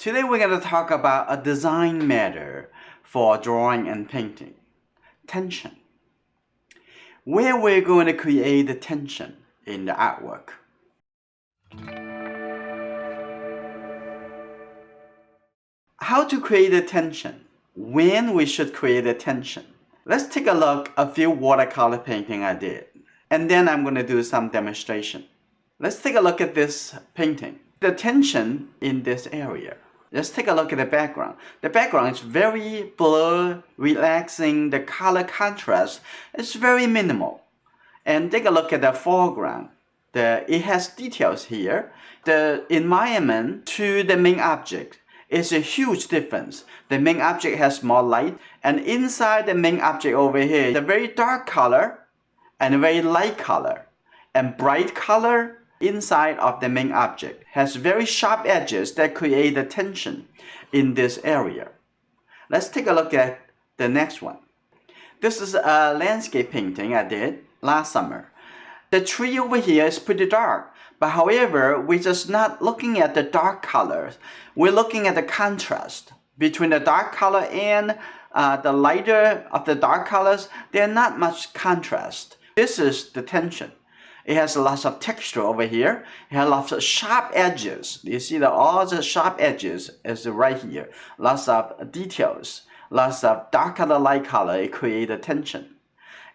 Today we're going to talk about a design matter for drawing and painting, tension. Where we're going to create the tension in the artwork. How to create the tension, when we should create the tension. Let's take a look at a few watercolor painting I did, and then I'm going to do some demonstration. Let's take a look at this painting. The tension in this area. Let's take a look at the background. The background is very blurred, relaxing. The color contrast is very minimal. And take a look at the foreground. It has details here. The environment to the main object is a huge difference. The main object has more light, and inside the main object over here, the very dark color and a very light color and bright color inside of the main object has very sharp edges that create the tension in this area. Let's take a look at the next one. This is a landscape painting I did last summer. The tree over here is pretty dark, but however, we're just not looking at the dark colors. We're looking at the contrast between the dark color and the lighter of the dark colors. There's not much contrast. This is the tension. It has lots of texture over here. It has lots of sharp edges. You see that all the sharp edges is right here. Lots of details, lots of dark color, light color. It creates a tension.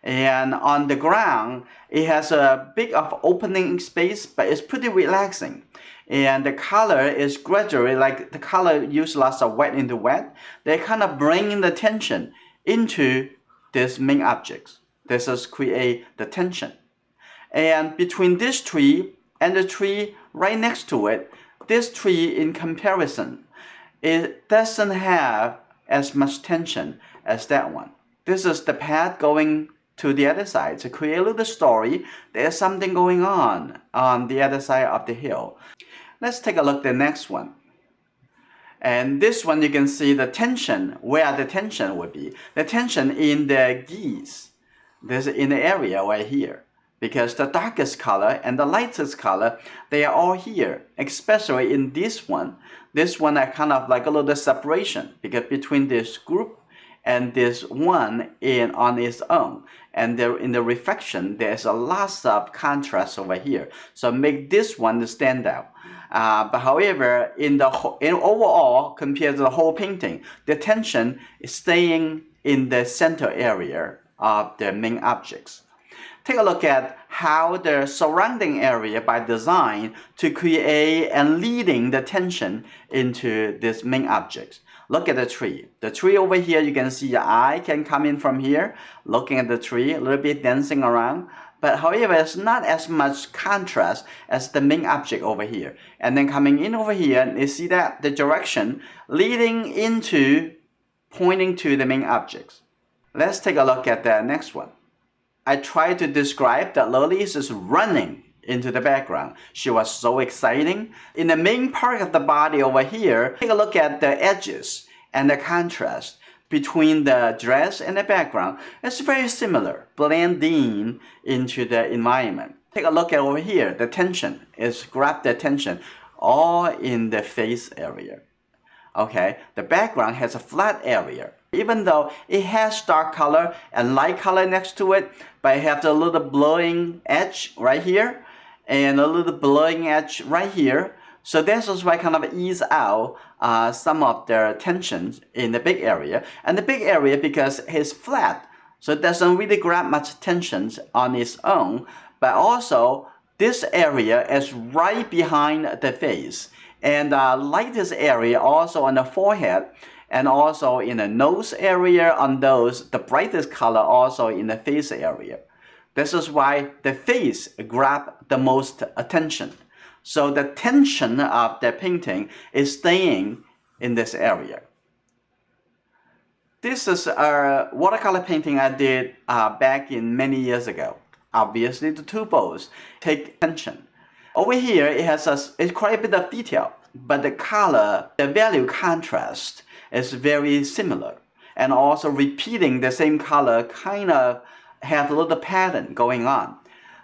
And on the ground, it has a big of opening space, but it's pretty relaxing. And the color is gradually, like the color use lots of wet into wet. They kind of bring the tension into this main objects. This is create the tension. And between this tree and the tree right next to it, this tree in comparison, it doesn't have as much tension as that one. This is the path going to the other side. To create a little story, there's something going on the other side of the hill. Let's take a look at the next one. And this one you can see the tension, where the tension would be. The tension in the geese. This is in the area right here. Because the darkest color and the lightest color, they are all here, especially in this one. This one are kind of like a little separation, because between this group and this one on its own. And there in the reflection, there's a lot of contrast over here. So make this one stand out. But however, in overall, compared to the whole painting, the tension is staying in the center area of the main objects. Take a look at how the surrounding area by design to create and leading the tension into this main object. Look at the tree. The tree over here, you can see the eye can come in from here, looking at the tree, a little bit dancing around. But however, it's not as much contrast as the main object over here. And then coming in over here, you see that the direction leading into, pointing to the main objects. Let's take a look at the next one. I tried to describe that Lilies is running into the background. She was so exciting. In the main part of the body over here, take a look at the edges and the contrast between the dress and the background. It's very similar, blending into the environment. Take a look at over here. The tension is grab the attention all in the face area. Okay, the background has a flat area. Even though it has dark color and light color next to it, but it has a little blurring edge right here and a little blurring edge right here. So this is why kind of ease out some of the tensions in the big area. And the big area, because it's flat, so it doesn't really grab much tensions on its own, but also this area is right behind the face. And lightest area also on the forehead, and also in the nose area on those, the brightest color also in the face area. This is why the face grabs the most attention. So the tension of the painting is staying in this area. This is a watercolor painting I did back in many years ago. Obviously the two bows take attention. Over here it has it's quite a bit of detail, but the color, the value contrast is very similar. And also repeating the same color kind of have a little pattern going on.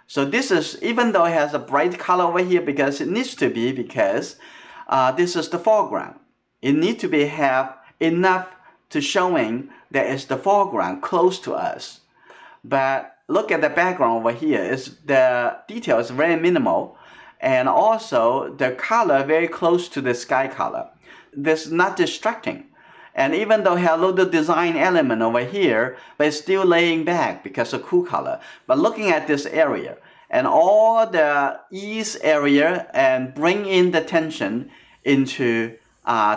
So this is, even though it has a bright color over here because it needs to be, because this is the foreground. It needs to be have enough to showing that it's the foreground close to us. But look at the background over here. The detail is very minimal, and also the color very close to the sky color. This is not distracting. And even though it has a little design element over here, but it's still laying back because of cool color. But looking at this area and all the east area and bring in the tension into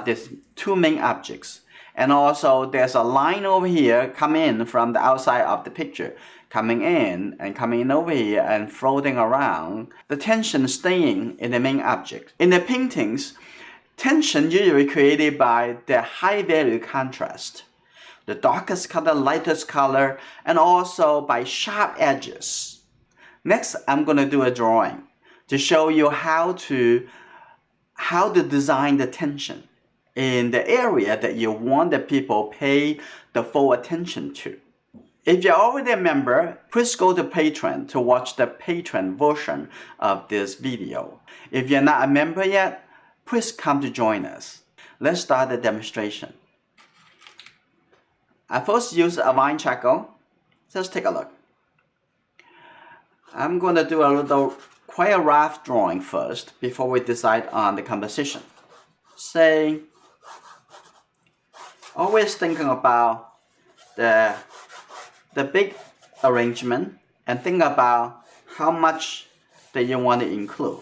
these two main objects. And also there's a line over here come in from the outside of the picture, coming in and coming in over here and floating around. The tension staying in the main object. In the paintings, tension usually created by the high value contrast, the darkest color, lightest color, and also by sharp edges. Next, I'm going to do a drawing to show you how to design the tension in the area that you want the people pay the full attention to. If you're already a member, please go to Patreon to watch the Patreon version of this video. If you're not a member yet, please come to join us. Let's start the demonstration. I first use a vine charcoal. Let's take a look. I'm going to do quite a rough drawing first before we decide on the composition. Say, always thinking about the big arrangement and think about how much that you want to include.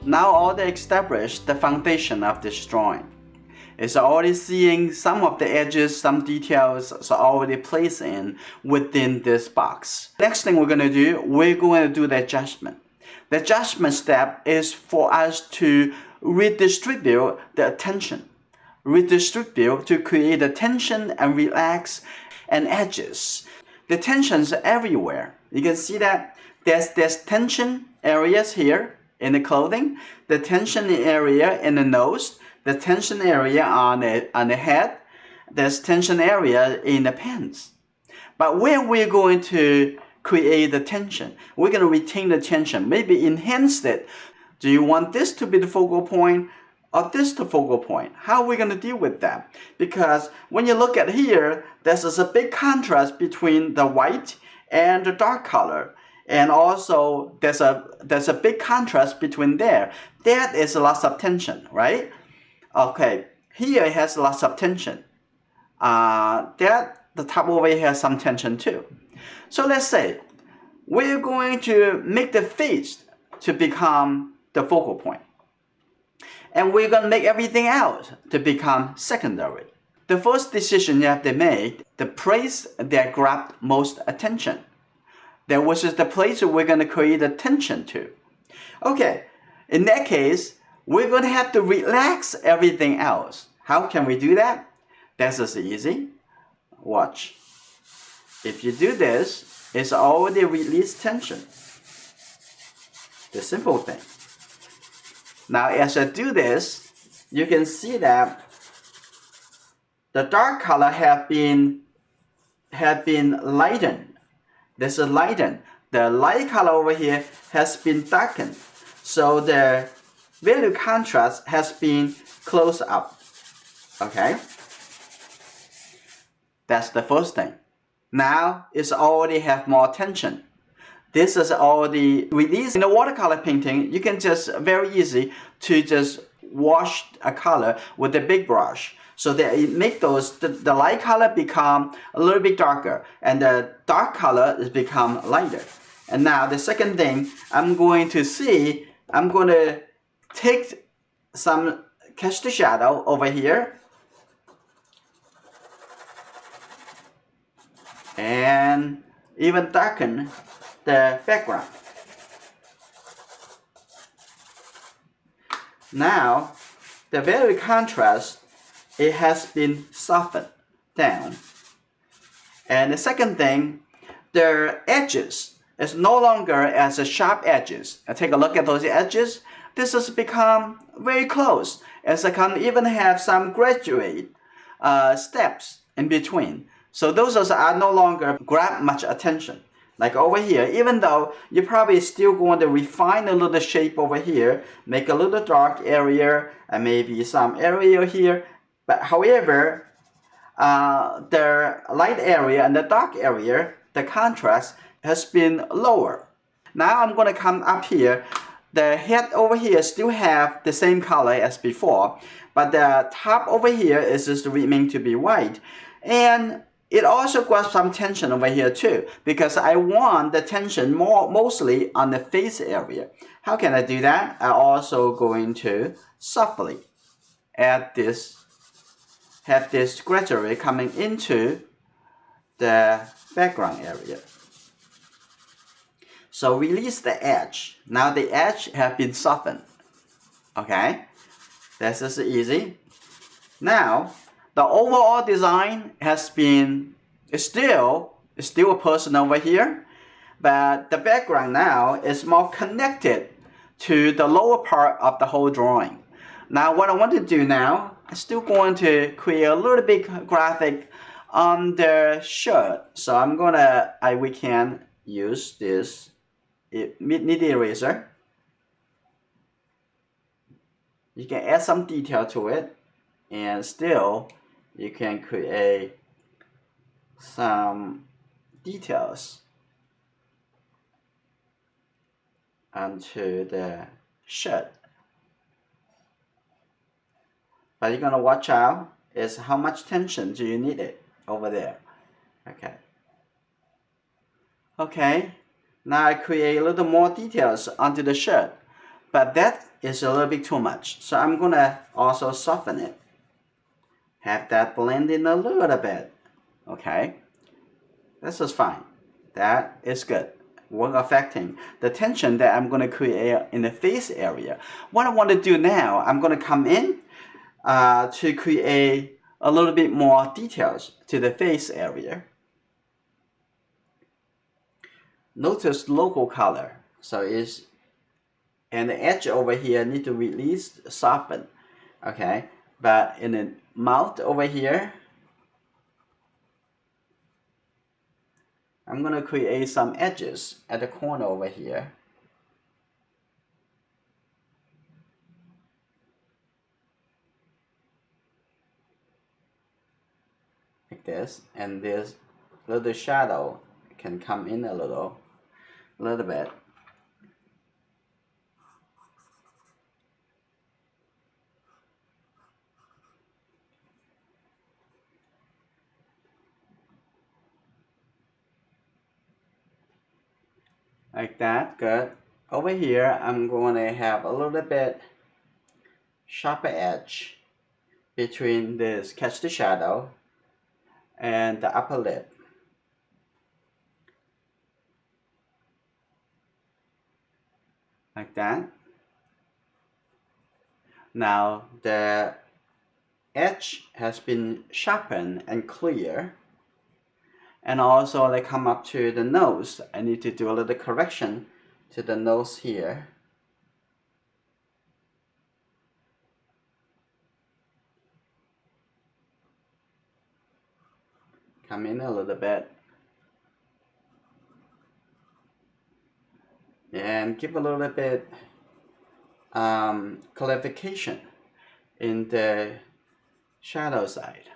Now already established the foundation of this drawing. It's already seeing some of the edges, some details are already placed in within this box. Next thing we're going to do, we're going to do the adjustment. The adjustment step is for us to redistribute the attention. Redistribute to create the tension and relax. and edges. The tensions are everywhere. You can see that there's tension areas here in the clothing, the tension area in the nose, the tension area on the head, there's tension area in the pants. But where we're going to create the tension, we're going to retain the tension, maybe enhance it. Do you want this to be the focal point or this the focal point? How are we going to deal with that? Because when you look at here, there's a big contrast between the white and the dark color. And also there's a big contrast between there. That is lots of tension, right? Okay, here it has lots of tension. The top over here has some tension too. So let's say we're going to make the face to become the focal point. And we're going to make everything else to become secondary. The first decision you have to make, the place that grabs most attention. That was just the place we're going to create attention to. Okay, in that case, we're going to have to relax everything else. How can we do that? That's just easy. Watch. If you do this, it's already released tension. The simple thing. Now as I do this, you can see that the dark color have been lightened. This is lightened. The light color over here has been darkened. So the value contrast has been closed up. Okay? That's the first thing. Now it's already have more tension. This is already released. In the watercolor painting, you can just very easy to just wash a color with a big brush. So that it make the light color become a little bit darker and the dark color is become lighter. And now the second thing I'm going to take some catch the shadow over here and even darken the background. Now the very contrast, it has been softened down. And the second thing, the edges is no longer as a sharp edges. Take a look at those edges. This has become very close, as I can even have some graduate steps in between. So those are no longer grab much attention. Like over here, even though you're probably still going to refine a little shape over here, make a little dark area and maybe some area here. But however, the light area and the dark area, the contrast has been lower. Now I'm going to come up here. The head over here still have the same color as before, but the top over here is just remain to be white. And it also grabs some tension over here too, because I want the tension mostly on the face area. How can I do that? I'm also going to softly add this, have this gradually coming into the background area. So release the edge. Now the edge have been softened. Okay, this is easy. Now the overall design has been still a person over here, but the background now is more connected to the lower part of the whole drawing. Now what I want to do now, I'm still going to create a little bit graphic on the shirt. So I'm gonna, we can use this mid eraser. You can add some detail to it, and still you can create some details onto the shirt. But you're gonna watch out is how much tension do you need it over there. Okay, now I create a little more details onto the shirt, but that is a little bit too much, so I'm gonna also soften it. Have that blend in a little bit. Okay, this is fine. That is good. Won't affecting the tension that I'm going to create in the face area. What I want to do now, I'm going to come in to create a little bit more details to the face area. Notice local color. So it's, and the edge over here need to release, soften. Okay, but in the mouth over here, I'm gonna create some edges at the corner over here. Like this, and this little shadow can come in a little bit. Like that, good. Over here, I'm going to have a little bit sharper edge between this catch the shadow and the upper lip. Like that. Now the edge has been sharpened and clear. And also they come up to the nose. I need to do a little correction to the nose here. Come in a little bit. And give a little bit clarification in the shadow side.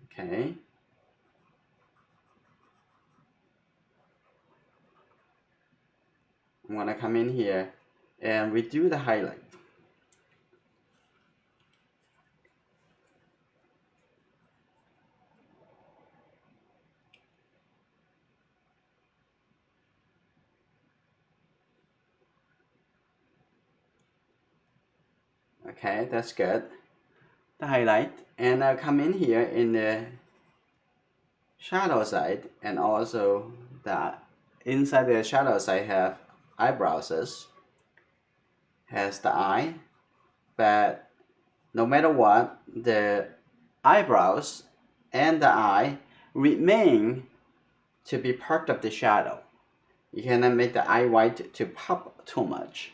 Okay. I'm gonna come in here and redo the highlight. Okay, that's good. The highlight, and I'll come in here in the shadow side, and also the inside the shadow side have eyebrows, has the eye, but no matter what, the eyebrows and the eye remain to be part of the shadow. You cannot make the eye white to pop too much.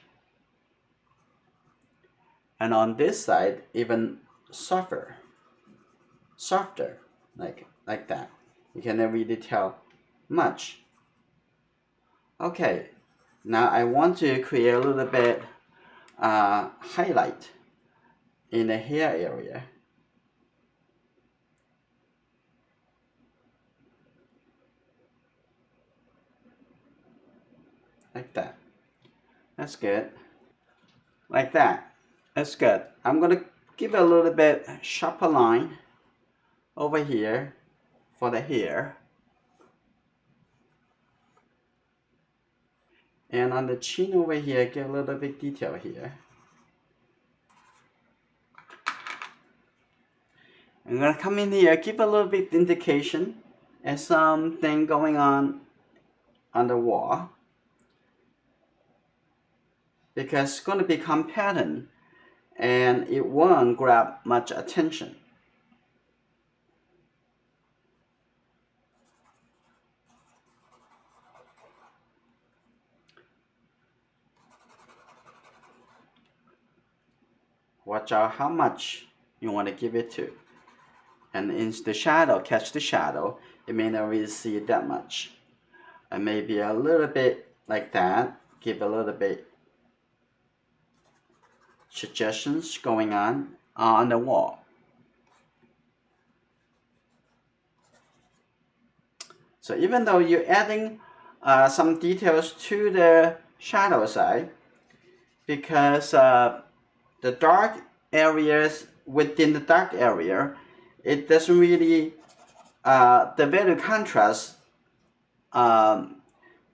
And on this side, even softer, like that. You cannot really tell much. Okay, now I want to create a little bit highlight in the hair area. Like that. That's good. Like that. That's good. I'm gonna give a little bit sharper line over here for the hair. And on the chin over here, give a little bit detail here. I'm gonna come in here, give a little bit indication and something going on the wall, because it's gonna become pattern and it won't grab much attention. Watch out how much you want to give it to. And in the shadow, catch the shadow, you may not really see it that much. And maybe a little bit like that, give a little bit suggestions going on the wall. So even though you're adding some details to the shadow side, because the dark areas within the dark area, it doesn't really, the value contrast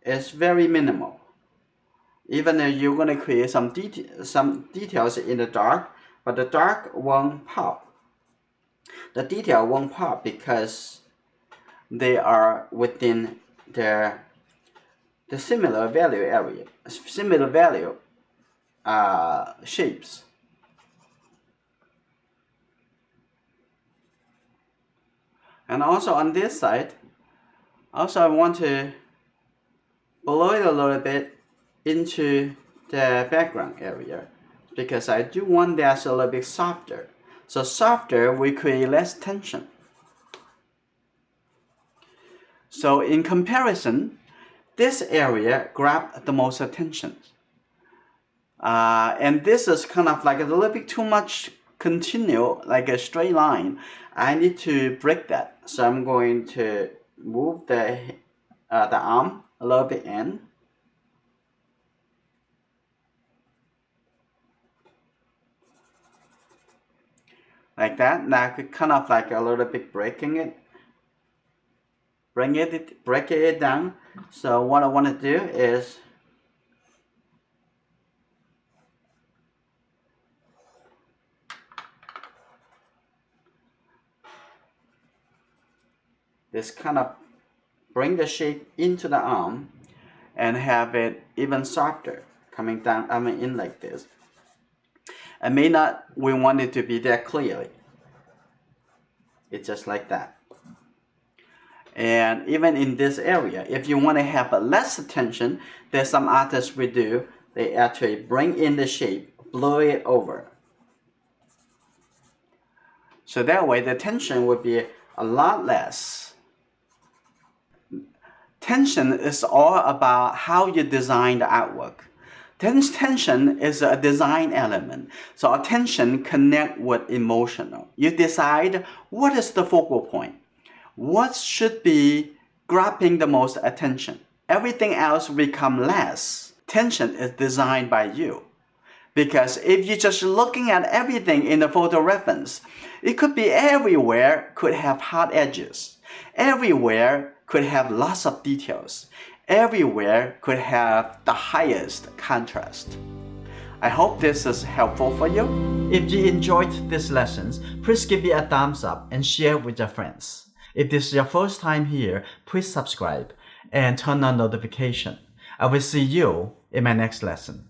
is very minimal. Even if you're going to create some details in the dark, but the dark won't pop. The detail won't pop because they are within the similar value area, similar value shapes. And also on this side, also I want to blow it a little bit into the background area because I do want that a little bit softer. So softer will create less tension. So in comparison, this area grabs the most attention. And this is kind of like a little bit too much continue, like a straight line. I need to break that. So I'm going to move the arm a little bit in. Like that. Now I could kind of like a little bit breaking it. Break it down. So what I want to do is this kind of bring the shape into the arm and have it even softer coming down, in like this. I may not, we want it to be there clearly. It's just like that. And even in this area, if you want to have a less tension, there's some artists will do, they actually bring in the shape, blow it over. So that way the tension would be a lot less. Tension is all about how you design the artwork. Tension is a design element. So attention connect with emotional. You decide what is the focal point. What should be grabbing the most attention. Everything else become less. Tension is designed by you. Because if you're just looking at everything in the photo reference, it could be everywhere could have hard edges. Everywhere could have lots of details. Everywhere could have the highest contrast. I hope this is helpful for you. If you enjoyed these lessons, please give it a thumbs up and share with your friends. If this is your first time here, please subscribe and turn on notification. I will see you in my next lesson.